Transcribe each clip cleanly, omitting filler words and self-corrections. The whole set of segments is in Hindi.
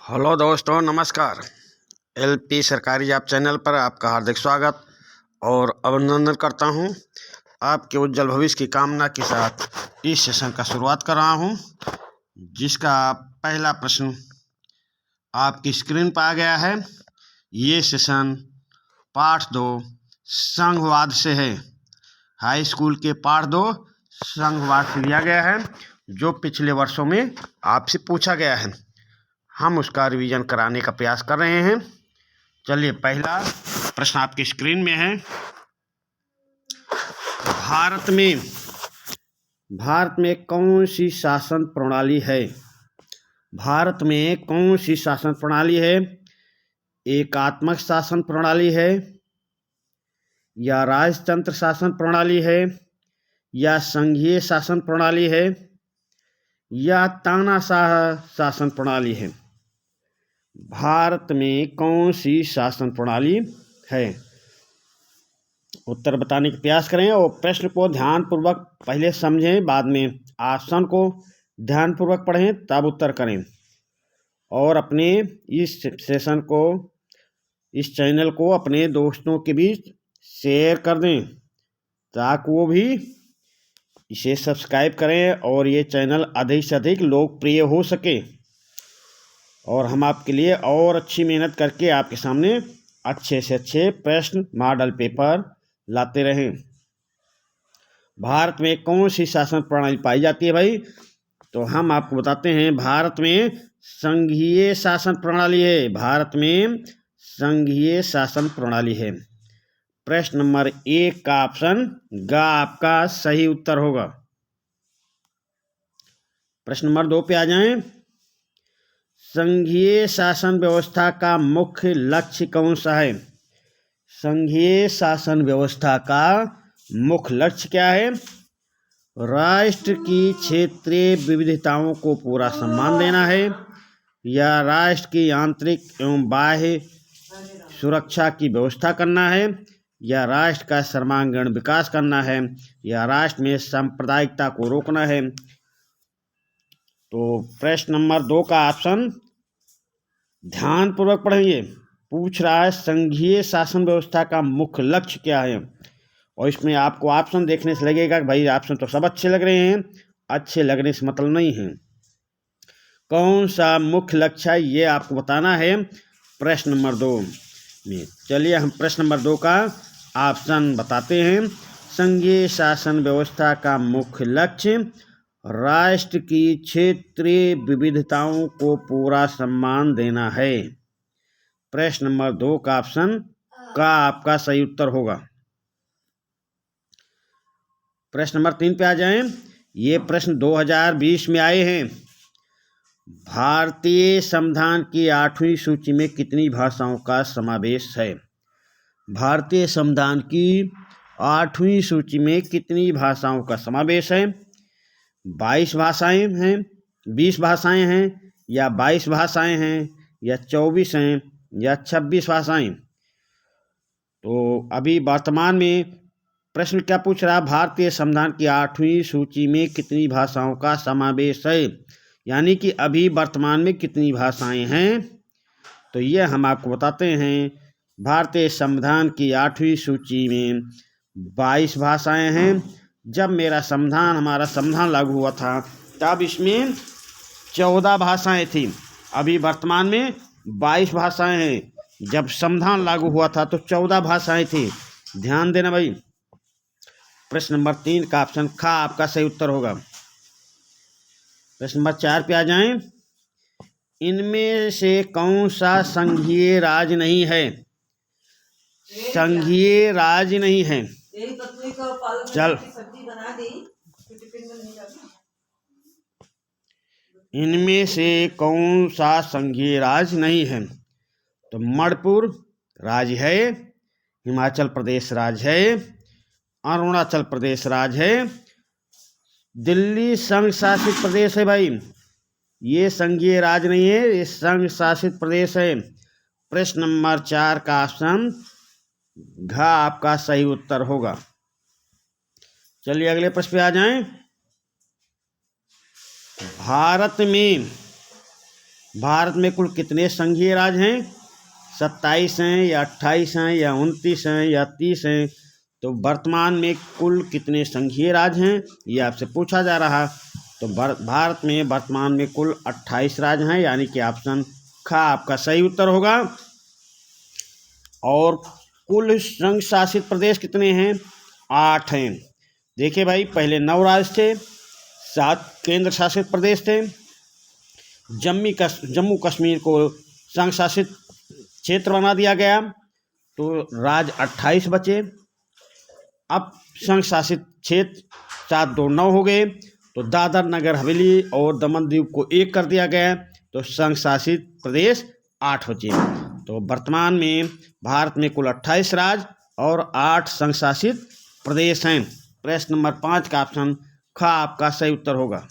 हेलो दोस्तों, नमस्कार। एलपी सरकारी जॉब चैनल पर आपका हार्दिक स्वागत और अभिनंदन करता हूं। आपके उज्जवल भविष्य की कामना के साथ इस सेशन का शुरुआत कर रहा हूं, जिसका पहला प्रश्न आपकी स्क्रीन पर आ गया है। ये सेशन पाठ 2 संघवाद से है। हाई स्कूल के पाठ 2 संघवाद से लिया गया है, जो पिछले वर्षों में आपसे पूछा गया है। हम उसका रिवीजन कराने का प्रयास कर रहे हैं। चलिए, पहला प्रश्न आपकी स्क्रीन में है। भारत में कौन सी शासन प्रणाली है? भारत में कौन सी शासन प्रणाली है? एकात्मक शासन प्रणाली है, या राजतंत्र शासन प्रणाली है, या संघीय शासन प्रणाली है, या तानाशाह शासन प्रणाली है? भारत में कौन सी शासन प्रणाली है? उत्तर बताने का प्रयास करें और प्रश्न को ध्यानपूर्वक पहले समझें, बाद में ऑप्शन को ध्यानपूर्वक पढ़ें, तब उत्तर करें। और अपने इस सेशन को, इस चैनल को अपने दोस्तों के बीच शेयर कर दें, ताकि वो भी इसे सब्सक्राइब करें और ये चैनल अधिक से अधिक लोकप्रिय हो सके, और हम आपके लिए और अच्छी मेहनत करके आपके सामने अच्छे से अच्छे प्रश्न, मॉडल पेपर लाते रहें। भारत में कौन सी शासन प्रणाली पाई जाती है भाई? तो हम आपको बताते हैं, भारत में संघीय शासन प्रणाली है। भारत में संघीय शासन प्रणाली है। प्रश्न नंबर 1 का ऑप्शन ग आपका सही उत्तर होगा। प्रश्न नंबर 2 पे आ जाएं। संघीय शासन व्यवस्था का मुख्य लक्ष्य कौन सा है? संघीय शासन व्यवस्था का मुख्य लक्ष्य क्या है? राष्ट्र की क्षेत्रीय विविधताओं को पूरा सम्मान देना है, या राष्ट्र की आंतरिक एवं बाह्य सुरक्षा की व्यवस्था करना है, या राष्ट्र का सर्वांगीण विकास करना है, या राष्ट्र में सांप्रदायिकता को रोकना है? तो प्रश्न नंबर 2 का ऑप्शन ध्यानपूर्वक पढ़ेंगे। पूछ रहा है संघीय शासन व्यवस्था का मुख्य लक्ष्य क्या है, और इसमें आपको ऑप्शन देखने से लगेगा कि भाई ऑप्शन तो सब अच्छे लग रहे हैं। अच्छे लगने से मतलब नहीं है, कौन सा मुख्य लक्ष्य है ये आपको बताना है प्रश्न नंबर 2 में। चलिए, हम प्रश्न नंबर 2 का ऑप्शन बताते हैं। संघीय शासन व्यवस्था का मुख्य लक्ष्य राष्ट्र की क्षेत्रीय विविधताओं को पूरा सम्मान देना है। प्रश्न नंबर 2 का ऑप्शन का आपका सही उत्तर होगा। प्रश्न नंबर 3 पे आ जाएं। ये प्रश्न 2020 में आए हैं। भारतीय संविधान की 8वीं सूची में कितनी भाषाओं का समावेश है? भारतीय संविधान की 8वीं सूची में कितनी भाषाओं का समावेश है? 22 भाषाएं हैं, 20 भाषाएं हैं, या 22 भाषाएं हैं, या 24 हैं, या 26 भाषाएं? तो अभी वर्तमान में प्रश्न क्या पूछ रहा है? भारतीय संविधान की 8वीं सूची में कितनी भाषाओं का समावेश है, यानी कि अभी वर्तमान में कितनी भाषाएं हैं? तो ये हम आपको बताते हैं। भारतीय संविधान की 8वीं सूची में 22 भाषाएं हैं। जब हमारा संविधान लागू हुआ था, तब इसमें 14 भाषाएं थी। अभी वर्तमान में 22 भाषाएं हैं। जब संविधान लागू हुआ था तो 14 भाषाएं थी। ध्यान देना भाई। प्रश्न नंबर 3 का ऑप्शन ख आपका सही उत्तर होगा। प्रश्न नंबर 4 पे आ जाएं। इनमें से कौन सा संघीय राज्य नहीं है? संघीय राज्य नहीं है। चल, इनमें से कौन सा संघीय राज्य नहीं है? तो मणिपुर राज्य है, हिमाचल प्रदेश राज्य है, अरुणाचल प्रदेश राज्य है, दिल्ली संघ शासित प्रदेश है भाई। ये संघीय राज्य नहीं है, ये संघ शासित प्रदेश है। प्रश्न नंबर 4 का ऑप्शन घ आपका सही उत्तर होगा। चलिए, अगले प्रश्न पे आ जाएं। भारत में भारत में कुल कितने संघीय राज्य हैं? 27 हैं या 28 हैं या 29 हैं या 30 हैं? तो वर्तमान में कुल कितने संघीय राज्य हैं ये आपसे पूछा जा रहा। तो भारत में वर्तमान में कुल 28 राज्य हैं, यानी कि ऑप्शन ख आपका सही उत्तर होगा। और कुल संघ शासित प्रदेश कितने हैं? 8 हैं। देखिए भाई, पहले 9 राज्य थे, 7 केंद्र शासित प्रदेश थे। जम्मू कश्मीर को संघ शासित क्षेत्र बना दिया गया, तो राज्य 28 बचे। अब संघ शासित क्षेत्र 7 2 9 हो गए, तो दादर नगर हवेली और दमन दीव को एक कर दिया गया, तो संघ शासित प्रदेश 8 बचे। तो वर्तमान में भारत में कुल 28 राज्य और 8 संघ शासित प्रदेश हैं। प्रश्न नंबर 5 का ऑप्शन ख आपका सही उत्तर होगा।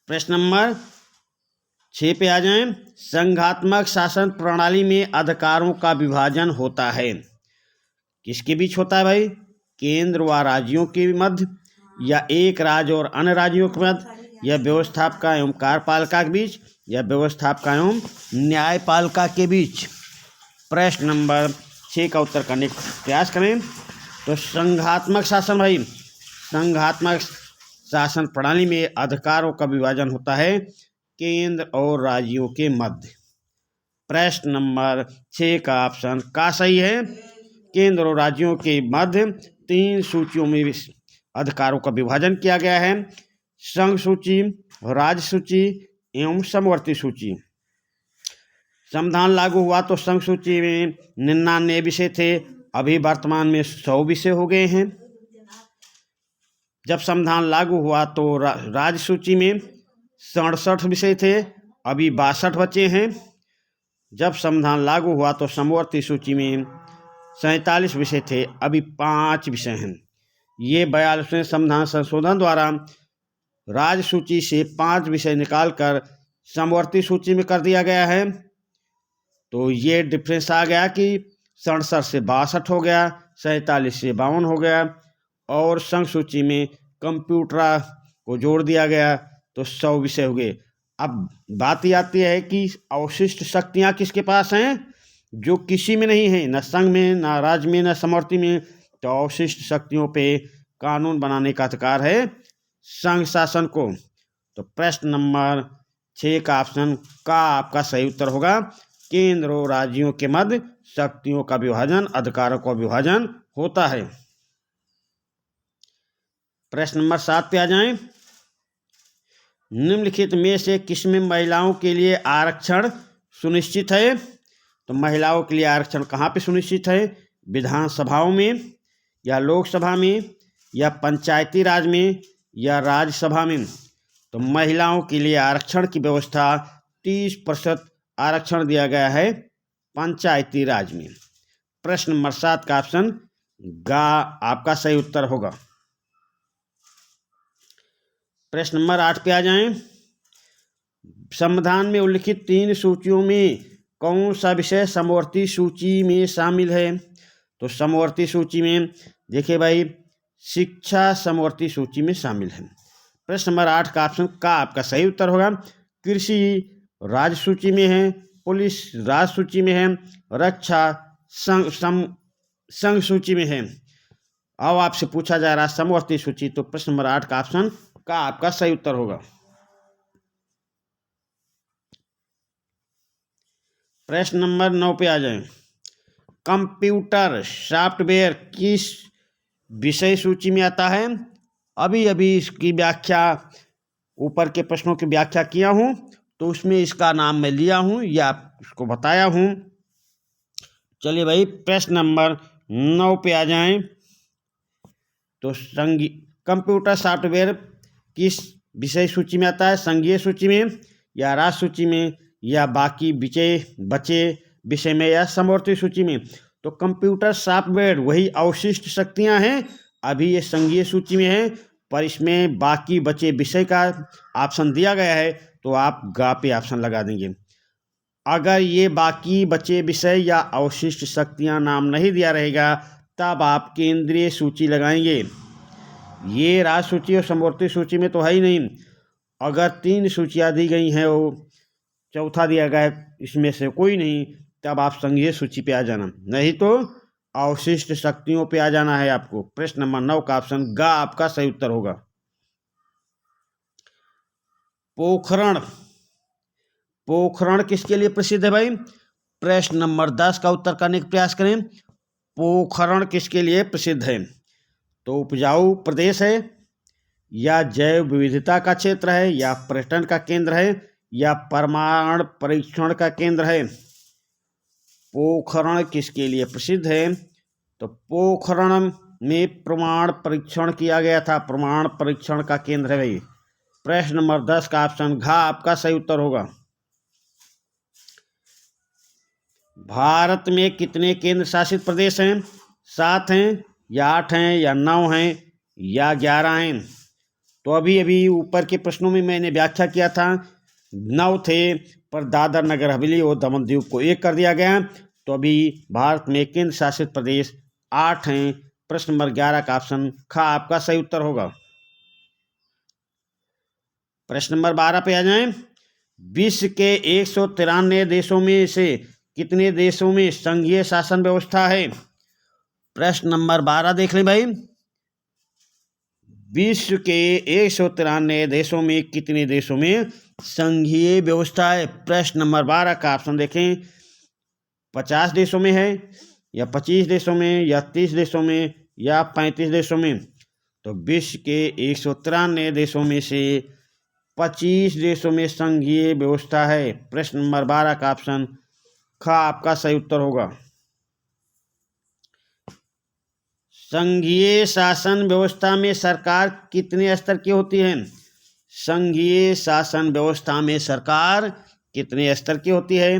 प्रश्न नंबर 6 पे आ जाएं। संघात्मक शासन प्रणाली में अधिकारों का विभाजन होता है, किसके बीच होता है भाई? केंद्र व राज्यों के मध्य, या एक राज्य और अन्य राज्यों के मध्य, या व्यवस्थापिका एवं कार्यपालिका के बीच, या व्यवस्थापिका एवं न्यायपालिका के बीच। प्रश्न नंबर 6 का उत्तर करने का प्रयास करें। तो संघात्मक शासन भाई, संघात्मक शासन प्रणाली में अधिकारों का विभाजन होता है केंद्र और राज्यों के मध्य। प्रश्न नंबर 6 का ऑप्शन का सही है। केंद्र और राज्यों के मध्य 3 सूचियों में अधिकारों का विभाजन किया गया है: संघ सूची, राज्य सूची एवं समवर्ती सूची। संविधान लागू हुआ तो संघ सूची में 99 विषय थे, अभी वर्तमान में 100 विषय हो गए हैं। जब संविधान लागू हुआ तो राज्य सूची में 67 विषय थे, अभी 62 बचे हैं। जब संविधान लागू हुआ तो समवर्ती सूची में 47 विषय थे, अभी 5 विषय हैं। ये 42वें संविधान संशोधन द्वारा राज्य सूची से 5 विषय निकालकर समवर्ती सूची में कर दिया गया है। तो ये डिफरेंस आ गया कि 67 से 62 हो गया, 47 से 52 हो गया, और संघ सूची में कंप्यूटर को जोड़ दिया गया तो 100 विषय हो गए। अब बात ये आती है कि अवशिष्ट शक्तियाँ किसके पास हैं? जो किसी में नहीं है, न संघ में, न राज्य में, न समवर्ती में। तो अवशिष्ट शक्तियों पे कानून बनाने का अधिकार है संघ शासन को। तो प्रश्न नंबर 6 का ऑप्शन का आपका सही उत्तर होगा। केंद्र और राज्यों के मध्य शक्तियों का विभाजन, अधिकारों का विभाजन होता है। प्रश्न नंबर 7 पे आ जाएं। निम्नलिखित में से किसमें महिलाओं के लिए आरक्षण सुनिश्चित है? तो महिलाओं के लिए आरक्षण कहाँ पे सुनिश्चित है? विधानसभाओं में, या लोकसभा में, या पंचायती राज में, या राज्यसभा में। तो महिलाओं के लिए आरक्षण की व्यवस्था 30% आरक्षण दिया गया है पंचायती राज में। प्रश्न नंबर 7 का ऑप्शन गा आपका सही उत्तर होगा। प्रश्न नंबर 8 पे आ जाएं। संविधान में उल्लिखित 3 सूचियों में कौन सा विषय समवर्ती सूची में शामिल है? तो समवर्ती सूची में देखिए भाई, शिक्षा समवर्ती सूची में शामिल है। प्रश्न नंबर 8 का ऑप्शन का आपका सही उत्तर होगा। कृषि राज्य सूची में है, पुलिस राज्य सूची में है, रक्षा संघ सूची में है। अब आपसे पूछा जा रहा है समवर्ती सूची, तो प्रश्न नंबर 8 का ऑप्शन का आपका सही उत्तर होगा। प्रश्न नंबर 9 पे आ जाएं। कंप्यूटर सॉफ्टवेयर किस विषय सूची में आता है? अभी अभी इसकी व्याख्या, ऊपर के प्रश्नों की व्याख्या किया हूं, तो उसमें इसका नाम मैं लिया हूं या आपको बताया हूं। चलिए भाई, प्रश्न नंबर 9 पे आ जाएं। तो कंप्यूटर सॉफ्टवेयर किस विषय सूची में आता है? संघीय सूची में, या राज्य सूची में, या बाकी बचे विषय में, या समवर्ती सूची में। तो कंप्यूटर सॉफ्टवेयर वही अवशिष्ट शक्तियां हैं, अभी ये संघीय सूची में है, पर इसमें बाकी बचे विषय का ऑप्शन दिया गया है, तो आप गा पे ऑप्शन लगा देंगे। अगर ये बाकी बचे विषय या अवशिष्ट शक्तियां नाम नहीं दिया रहेगा, तब आप केंद्रीय सूची लगाएंगे। ये राज्य सूची और समवर्ती सूची में तो है ही नहीं, अगर 3 सूचियाँ दी गई हैं और चौथा दिया गया है इसमें से कोई नहीं, तब आप संघीय सूची पे आ जाना, नहीं तो अवशिष्ट शक्तियों पे आ जाना है आपको। प्रश्न नंबर 9 का ऑप्शन ग आपका सही उत्तर होगा। पोखरण, पोखरण किसके लिए प्रसिद्ध है भाई? प्रश्न नंबर 10 का उत्तर करने का प्रयास करें। पोखरण किसके लिए प्रसिद्ध है? तो उपजाऊ प्रदेश है, या जैव विविधता का क्षेत्र है, या पर्यटन का केंद्र है, या परमाणु परीक्षण का केंद्र है। पोखरण किसके लिए प्रसिद्ध है? तो पोखरण में परमाणु परीक्षण किया गया था, परमाणु परीक्षण का केंद्र है भाई। प्रश्न नंबर 10 का ऑप्शन घ आपका सही उत्तर होगा। भारत में कितने केंद्र शासित प्रदेश हैं? 7 हैं, या 8 हैं, या 9 हैं, या 11 हैं। तो अभी अभी ऊपर के प्रश्नों में मैंने व्याख्या किया था 9 थे, पर दादर नगर हवेली और दमन दीव को 1 कर दिया गया। तो अभी भारत में केंद्र शासित प्रदेश 8 हैं। प्रश्न नंबर 11 का ऑप्शन ख आपका सही उत्तर होगा। प्रश्न नंबर 12 पे आ जाएं। विश्व के 193 देशों में से कितने देशों में संघीय शासन व्यवस्था है? प्रश्न नंबर 12 देख लें भाई। विश्व के 193 देशों में कितने देशों में संघीय व्यवस्था है? प्रश्न नंबर 12 का ऑप्शन देखें। 50 देशों में है, या 25 देशों में, या 30 देशों में, या 35 देशों में। तो विश्व के 193 देशों में से 25 देशों में संघीय व्यवस्था है। प्रश्न नंबर 12 का ऑप्शन ख आपका सही उत्तर होगा। संघीय शासन व्यवस्था में सरकार कितने स्तर की होती है? संघीय शासन व्यवस्था में सरकार कितने स्तर की होती है?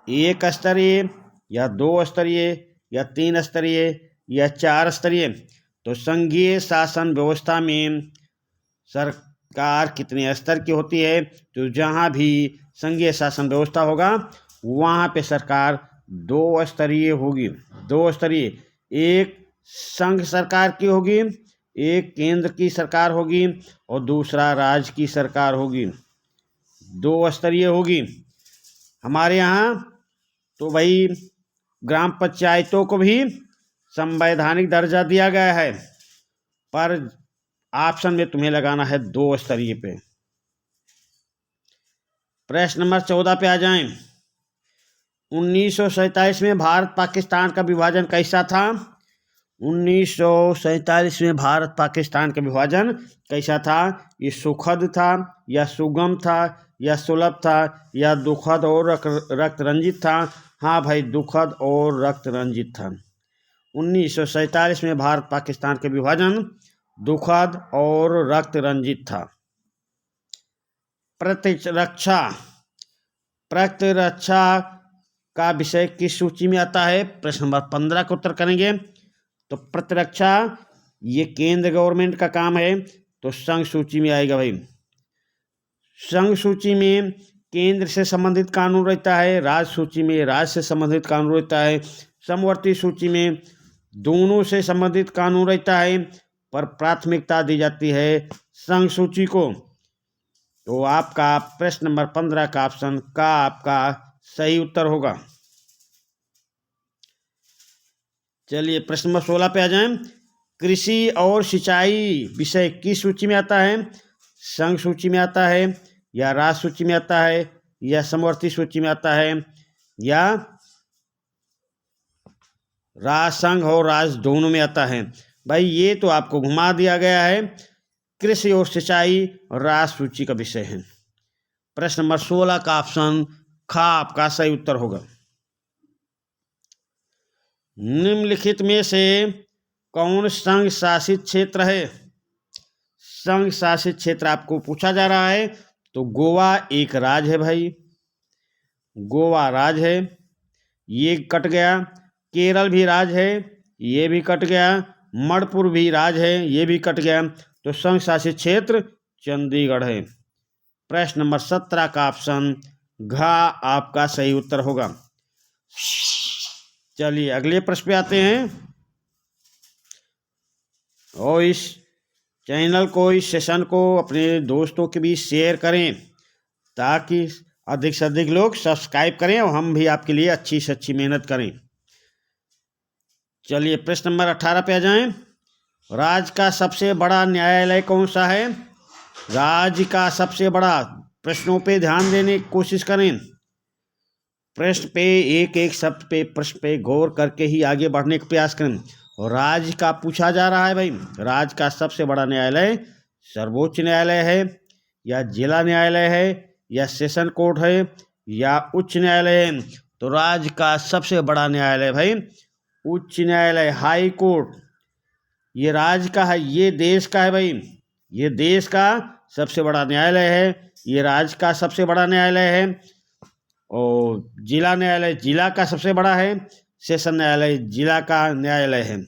1 स्तरीय, या 2 स्तरीय, या 3 स्तरीय, या 4 स्तरीय। तो संघीय शासन व्यवस्था में सरकार कितने स्तर की होती है? तो जहाँ भी संघीय शासन व्यवस्था होगा वहाँ पे सरकार 2 स्तरीय होगी। 2 स्तरीय, एक संघ सरकार की होगी, एक केंद्र की सरकार होगी, और दूसरा राज्य की सरकार होगी। 2 स्तरीय होगी। हमारे यहाँ तो भाई ग्राम पंचायतों को भी संवैधानिक दर्जा दिया गया है, पर ऑप्शन में तुम्हें लगाना है 2 स्तरीय पे। प्रश्न नंबर 14 पे आ जाएं। 1947 में भारत पाकिस्तान का विभाजन कैसा था? 1947 में भारत पाकिस्तान का विभाजन कैसा था? ये सुखद था, या सुगम था, या सुलभ था, या दुखद और रक्त रंजित था? हाँ भाई, दुखद और रक्त रंजित था। 1947 में भारत पाकिस्तान के विभाजन दुखद और रक्त रंजित था। प्रतिरक्षा, प्रतिरक्षा का विषय किस सूची में आता है? प्रश्न नंबर 15 का उत्तर करेंगे। तो प्रतिरक्षा ये केंद्र गवर्नमेंट का काम है, तो संघ सूची में आएगा भाई। संघ सूची में केंद्र से संबंधित कानून रहता है, राज्य सूची में राज्य से संबंधित कानून रहता है, समवर्ती सूची में दोनों से संबंधित कानून रहता है, पर प्राथमिकता दी जाती है संघ सूची को। तो आपका प्रश्न नंबर 15 का ऑप्शन का आपका सही उत्तर होगा। चलिए प्रश्न नंबर 16 पे आ जाएं। कृषि और सिंचाई विषय किस सूची में आता है? संघ सूची में आता है, या राज्य सूची में आता है, या समवर्ती सूची में आता है, या राज्य संघ और राज्य दोनों में आता है? भाई ये तो आपको घुमा दिया गया है। कृषि और सिंचाई राज्य सूची का विषय है। प्रश्न नंबर 16 का ऑप्शन ख आपका सही उत्तर होगा। निम्नलिखित में से कौन संघ शासित क्षेत्र है? संघ शासित क्षेत्र आपको पूछा जा रहा है, तो गोवा एक राज्य है भाई, गोवा राज्य है, ये कट गया। केरल भी राज्य है, ये भी कट गया। मणिपुर भी राज्य है, ये भी कट गया। तो संघ शासित क्षेत्र चंडीगढ़ है। प्रश्न नंबर 17 का ऑप्शन घ आपका सही उत्तर होगा। चलिए अगले प्रश्न पे आते हैं, और इस चैनल को, इस सेशन को अपने दोस्तों के बीच शेयर करें ताकि अधिक से अधिक लोग सब्सक्राइब करें और हम भी आपके लिए अच्छी से अच्छी मेहनत करें। चलिए प्रश्न नंबर 18 पे आ जाएं। राज्य का सबसे बड़ा न्यायालय कौन सा है? राज्य का सबसे बड़ा, प्रश्नों पे ध्यान देने की कोशिश करें। प्रश्न पे एक एक शब्द पे, प्रश्न पे गौर करके ही आगे बढ़ने का प्रयास करें। और राज्य का पूछा जा रहा है भाई, राज्य का सबसे बड़ा न्यायालय सर्वोच्च न्यायालय है या जिला न्यायालय है या सेशन कोर्ट है या उच्च न्यायालय है? तो राज्य का सबसे बड़ा न्यायालय भाई उच्च न्यायालय, हाई कोर्ट। ये राज्य का है, ये देश का है भाई, ये देश का सबसे बड़ा न्यायालय है, ये राज्य का सबसे बड़ा न्यायालय है। और जिला न्यायालय जिला का सबसे बड़ा है, सेशन न्यायालय जिला का न्यायालय है।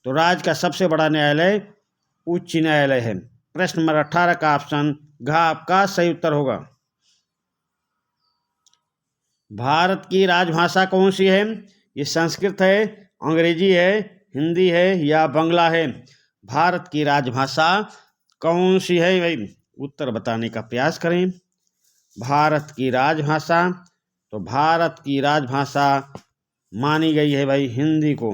तो राज्य का सबसे बड़ा न्यायालय उच्च न्यायालय है। प्रश्न नंबर 18 का ऑप्शन घ आपका सही उत्तर होगा। भारत की राजभाषा कौन सी है? ये संस्कृत है, अंग्रेजी है, हिंदी है या बांग्ला है? भारत की राजभाषा कौन सी है भाई? उत्तर बताने का प्रयास करें। भारत की राजभाषा, तो भारत की राजभाषा मानी गई है भाई हिंदी को।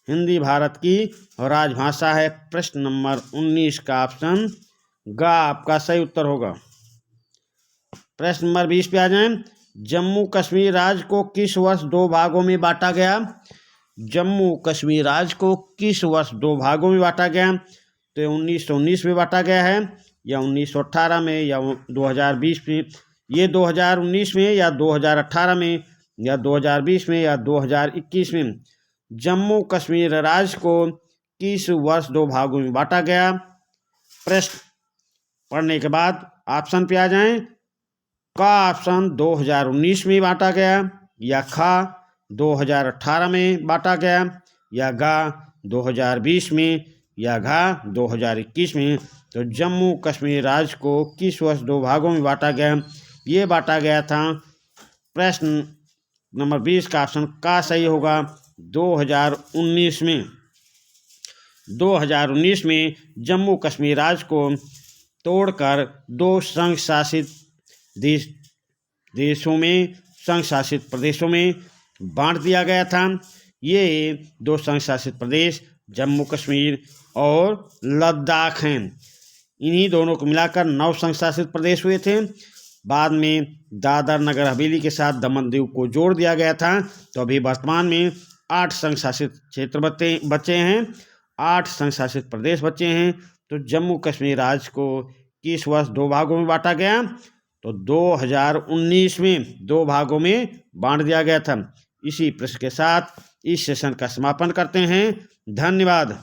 हिंदी भारत की राजभाषा है। प्रश्न नंबर 19 का ऑप्शन ग आपका सही उत्तर होगा। प्रश्न नंबर 20 पे आ जाएं। जम्मू कश्मीर राज्य को किस वर्ष 2 भागों में बांटा गया? जम्मू कश्मीर राज्य को किस वर्ष 2 भागों में बांटा गया? तो 1919 में बांटा गया है या 1918 में या 2020 में? ये 2019 में या 2018 में या 2020 में या 2021 में? जम्मू कश्मीर राज्य को किस वर्ष 2 भागों में बांटा गया? प्रश्न पढ़ने के बाद ऑप्शन पे आ जाएं। का ऑप्शन 2019 में बांटा गया या खा 2018 में बांटा गया या गा 2020 में या घा 2021 में? तो जम्मू कश्मीर राज्य को किस वर्ष 2 भागों में बांटा गया? ये बांटा गया था। प्रश्न नंबर 20 का ऑप्शन का सही होगा 2019 में। 2019 में जम्मू कश्मीर राज्य को तोड़कर 2 संघ शासित देशों में, संघ शासित प्रदेशों में बांट दिया गया था। ये 2 संघ शासित प्रदेश जम्मू कश्मीर और लद्दाख हैं। इन्हीं दोनों को मिलाकर 9 संघ शासित प्रदेश हुए थे। बाद में दादर नगर हवेली के साथ दमन दीव को जोड़ दिया गया था। तो अभी वर्तमान में 8 संघ शासित क्षेत्र बचे हैं, 8 संघ शासित प्रदेश बचे हैं। तो जम्मू कश्मीर राज्य को किस वर्ष 2 भागों में बांटा गया? तो 2019 में 2 भागों में बांट दिया गया था। इसी प्रश्न के साथ इस सेशन का समापन करते हैं। धन्यवाद।